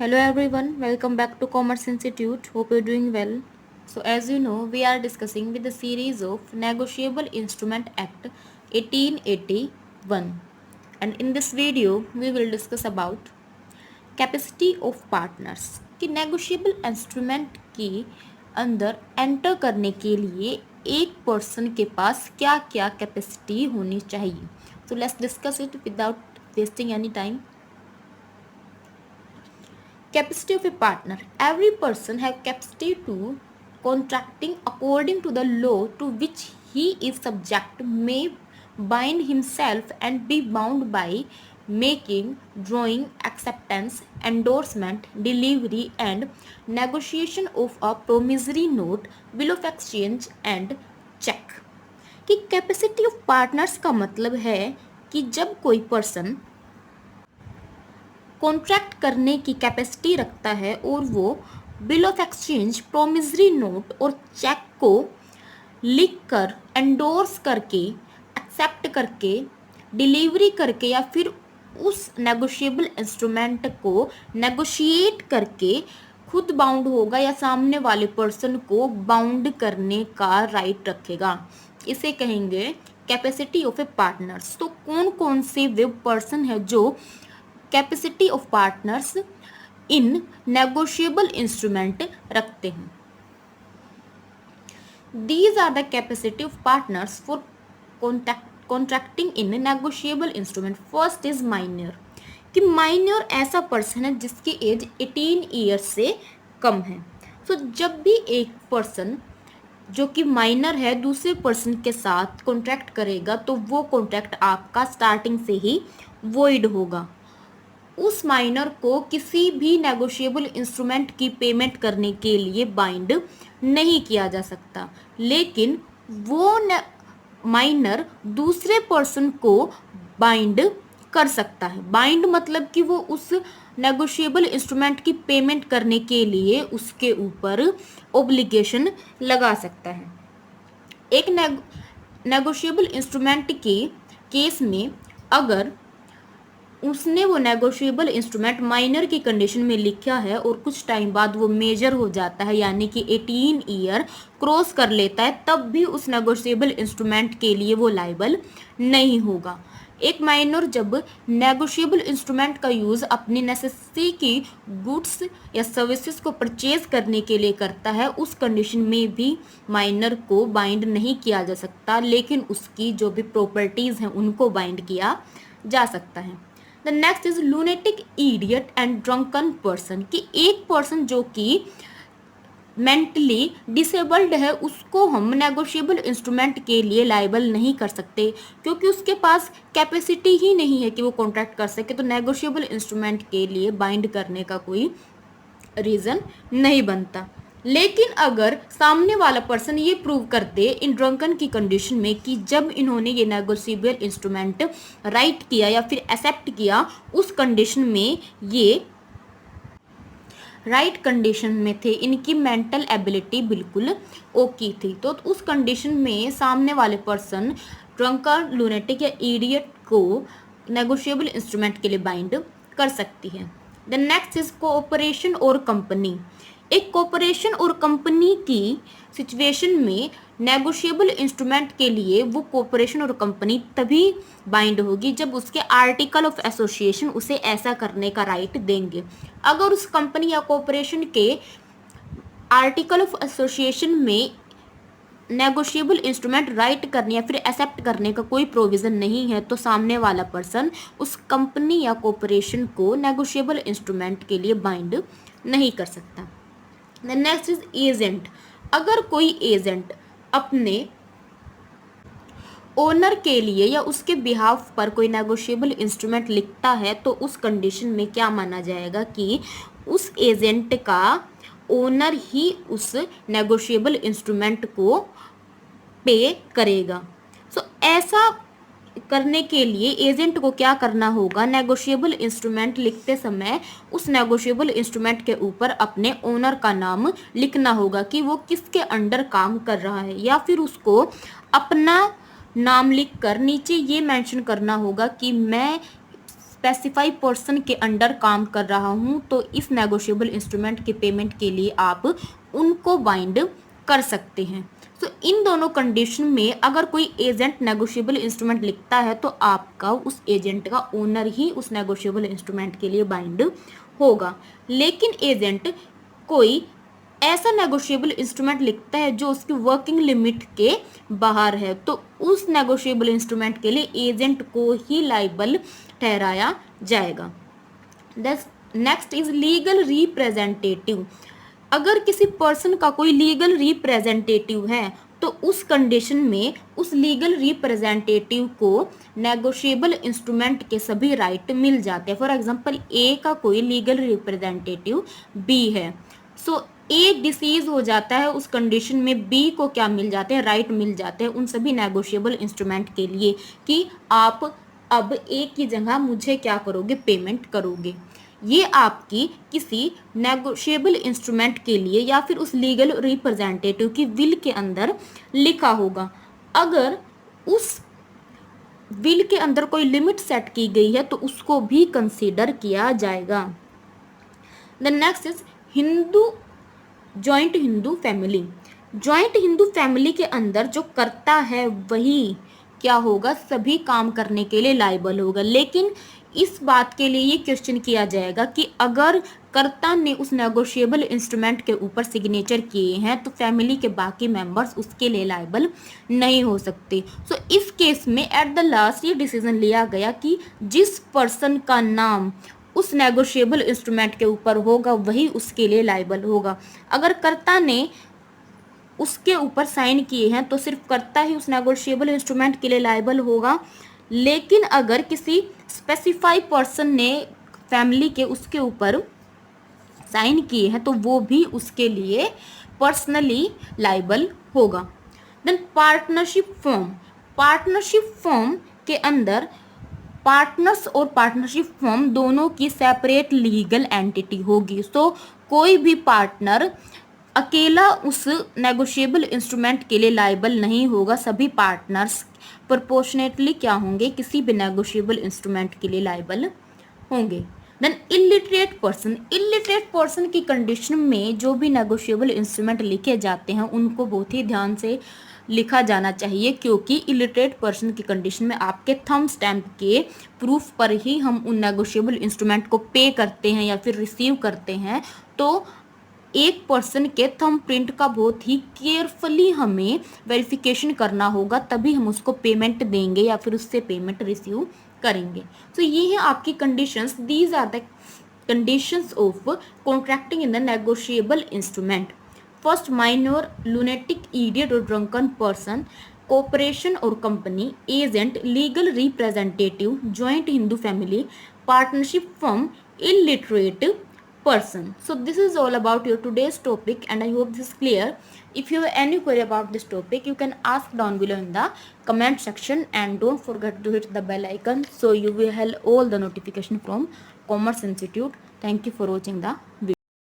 Hello everyone, welcome back to Commerce Institute. Hope you're doing well. So as you know, we are discussing with the series of Negotiable Instrument Act 1881. And in this video, we will discuss about capacity of partners कि negotiable instrument के अंदर enter करने के लिए एक person के पास क्या क्या कैपेसिटी होनी चाहिए. So let's discuss it without wasting any time. Capacity of a partner. Every person have capacity to contracting according to the law to which he is subject may bind himself and be bound by making, drawing, acceptance, endorsement, delivery and negotiation of a promissory note, bill of exchange and check. कि capacity of partners का मतलब है कि जब कोई person contract करने की capacity रखता है और वो bill of exchange, promissory note और चेक को लिख कर, एंडोर्स करके, एक्सेप्ट करके, डिलीवरी करके या फिर उस नेगोशिएबल इंस्ट्रूमेंट को नेगोशिएट करके खुद बाउंड होगा या सामने वाले पर्सन को बाउंड करने का राइट रखेगा. इसे कहेंगे कैपेसिटी ऑफ ए पार्टनर्स. तो कौन कौन से वे पर्सन है जो capacity of partners in negotiable instrument रखते हैं. These are the capacity of partners for contracting in negotiable instrument. First is minor. कि माइनर ऐसा पर्सन है जिसकी एज 18 ईयर्स से कम है. सो जब भी एक पर्सन जो कि माइनर है दूसरे पर्सन के साथ कॉन्ट्रैक्ट करेगा तो वो कॉन्ट्रैक्ट आपका स्टार्टिंग से ही वॉइड होगा. उस माइनर को किसी भी नेगोशिएबल इंस्ट्रूमेंट की पेमेंट करने के लिए बाइंड नहीं किया जा सकता. लेकिन वो माइनर दूसरे पर्सन को बाइंड कर सकता है. बाइंड मतलब कि वो उस नेगोशिएबल इंस्ट्रूमेंट की पेमेंट करने के लिए उसके ऊपर ऑब्लिगेशन लगा सकता है. एक नेगोशिएबल इंस्ट्रूमेंट के केस में अगर उसने वो नेगोशिएबल इंस्ट्रूमेंट माइनर की कंडीशन में लिखा है और कुछ टाइम बाद वो मेजर हो जाता है यानी कि 18 ईयर क्रॉस कर लेता है, तब भी उस नेगोशिएबल इंस्ट्रूमेंट के लिए वो लायबल नहीं होगा. एक माइनर जब नेगोशिएबल इंस्ट्रूमेंट का यूज़ अपनी नेसेसिटी की गुड्स या सर्विसेज को परचेज करने के लिए करता है, उस कंडीशन में भी माइनर को बाइंड नहीं किया जा सकता, लेकिन उसकी जो भी प्रॉपर्टीज़ हैं उनको बाइंड किया जा सकता है. The next is lunatic, idiot and drunken person. कि एक पर्सन जो कि मेंटली डिसेबल्ड है उसको हम नेगोशिएबल इंस्ट्रूमेंट के लिए लायबल नहीं कर सकते क्योंकि उसके पास कैपेसिटी ही नहीं है कि वो कॉन्ट्रैक्ट कर सके. तो नेगोशिएबल इंस्ट्रूमेंट के लिए बाइंड करने का कोई रीज़न नहीं बनता. लेकिन अगर सामने वाला पर्सन ये प्रूव कर दे इन ड्रंकन की कंडीशन में कि जब इन्होंने ये नेगोशिएबल इंस्ट्रूमेंट राइट किया या फिर एक्सेप्ट किया उस कंडीशन में ये राइट कंडीशन में थे, इनकी मेंटल एबिलिटी बिल्कुल ओके थी, तो उस कंडीशन में सामने वाले पर्सन ड्रंकन, लूनेटिक या इडियट को नेगोशिएबल इंस्ट्रूमेंट के लिए बाइंड कर सकती है. द नेक्स्ट इज कोऑपरेशन और कंपनी. एक कॉरपोरेशन और कंपनी की सिचुएशन में नेगोशिएबल इंस्ट्रूमेंट के लिए वो कॉरपोरेशन और कंपनी तभी बाइंड होगी जब उसके आर्टिकल ऑफ एसोसिएशन उसे ऐसा करने का राइट देंगे. अगर उस कंपनी या कॉरपोरेशन के आर्टिकल ऑफ एसोसिएशन में नेगोशिएबल इंस्ट्रूमेंट राइट करने या फिर एक्सेप्ट करने का कोई प्रोविज़न नहीं है तो सामने वाला पर्सन उस कंपनी या कॉरपोरेशन को नेगोशिएबल इंस्ट्रूमेंट के लिए बाइंड नहीं कर सकता. Next is agent. अगर कोई एजेंट अपने ओनर के लिए या उसके बिहाफ पर कोई नेगोशिएबल इंस्ट्रूमेंट लिखता है तो उस कंडीशन में क्या माना जाएगा कि उस एजेंट का ओनर ही उस नेगोशिएबल इंस्ट्रूमेंट को पे करेगा. सो ऐसा करने के लिए एजेंट को क्या करना होगा, नेगोशिएबल इंस्ट्रूमेंट लिखते समय उस नेगोशिएबल इंस्ट्रूमेंट के ऊपर अपने ओनर का नाम लिखना होगा कि वो किसके अंडर काम कर रहा है, या फिर उसको अपना नाम लिखकर नीचे ये मेंशन करना होगा कि मैं स्पेसिफाई पर्सन के अंडर काम कर रहा हूँ तो इस नेगोशिएबल इंस्ट्रूमेंट के पेमेंट के लिए आप उनको बाइंड कर सकते हैं। तो इन दोनों कंडीशन में अगर कोई एजेंट नेगोशिएबल इंस्ट्रूमेंट लिखता है तो आपका उस एजेंट का ओनर ही उस नेगोशिएबल इंस्ट्रूमेंट के लिए बाइंड होगा। लेकिन एजेंट कोई ऐसा नेगोशिएबल इंस्ट्रूमेंट लिखता है जो उसकी वर्किंग लिमिट के बाहर है तो उस नेगोशिएबल इंस्ट्रूमेंट के लिए एजेंट को ही लायबल ठहराया जाएगा। Next is legal representative. अगर किसी पर्सन का कोई लीगल रिप्रेजेंटेटिव है तो उस कंडीशन में उस लीगल रिप्रेजेंटेटिव को नेगोशिएबल इंस्ट्रूमेंट के सभी राइट मिल जाते हैं। फॉर एग्जांपल ए का कोई लीगल रिप्रेजेंटेटिव बी है, सो ए डिसीज हो जाता है, उस कंडीशन में बी को क्या मिल जाते हैं, राइट मिल जाते हैं उन सभी नेगोशिएबल इंस्ट्रूमेंट के लिए कि आप अब ए की जगह मुझे क्या करोगे, पेमेंट करोगे। ये आपकी किसी नेगोशिएबल इंस्ट्रूमेंट के लिए या फिर उस लीगल रिप्रेजेंटेटिव की विल के अंदर लिखा होगा। अगर उस विल के अंदर कोई लिमिट सेट की गई है तो उसको भी कंसीडर किया जाएगा। The next is Hindu joint Hindu family. Joint Hindu family के अंदर जो करता है वही क्या होगा, सभी काम करने के लिए लायबल होगा। लेकिन इस बात के लिए ये क्वेश्चन किया जाएगा कि अगर कर्ता ने उस नेगोशिएबल इंस्ट्रूमेंट के ऊपर सिग्नेचर किए हैं तो फैमिली के बाकी मेंबर्स उसके लिए लायबल नहीं हो सकते। सो इस केस में एट द लास्ट ये डिसीजन लिया गया कि जिस पर्सन का नाम उस नेगोशिएबल इंस्ट्रूमेंट के ऊपर होगा वही उसके लिए लायबल होगा। अगर कर्ता ने उसके ऊपर साइन किए हैं तो सिर्फ कर्ता ही उस नेगोशिएबल इंस्ट्रूमेंट के लिए लायबल होगा। लेकिन अगर किसी स्पेसिफाई पर्सन ने फैमिली के उसके ऊपर साइन किए हैं तो वो भी उसके लिए पर्सनली लायबल होगा। Then partnership firm. Partnership firm के अंदर पार्टनर्स और पार्टनरशिप फॉर्म दोनों की सेपरेट लीगल एंटिटी होगी। सो कोई भी पार्टनर अकेला उस नेगोशिएबल इंस्ट्रूमेंट के लिए लायबल नहीं होगा, सभी पार्टनर्स प्रोपोर्शनेटली क्या होंगे, किसी भी नेगोशिएबल इंस्ट्रूमेंट के लिए लायबल होंगे। Then illiterate person. Illiterate person की कंडीशन में जो भी नेगोशिएबल इंस्ट्रूमेंट लिखे जाते हैं उनको बहुत ही ध्यान से लिखा जाना चाहिए, क्योंकि इलिटरेट पर्सन की कंडीशन में आपके थंब स्टैम्प के प्रूफ पर ही हम उन नेगोशिएबल इंस्ट्रूमेंट को पे करते हैं या फिर रिसीव करते हैं। तो एक पर्सन के थंब प्रिंट का बहुत ही केयरफुली हमें वेरिफिकेशन करना होगा, तभी हम उसको पेमेंट देंगे या फिर उससे पेमेंट रिसीव करेंगे। तो ये है आपकी conditions. These are the conditions of contracting in the negotiable instrument. First, minor, lunatic, idiot और ड्रंकन पर्सन, कॉर्पोरेशन और company, agent, legal representative, joint Hindu family, partnership firm, illiterate person. So this is all about your today's topic and I hope this is clear. If you have any query about this topic, you can ask down below in the comment section and don't forget to hit the bell icon so you will have all the notification from Commerce Institute. Thank you for watching the video.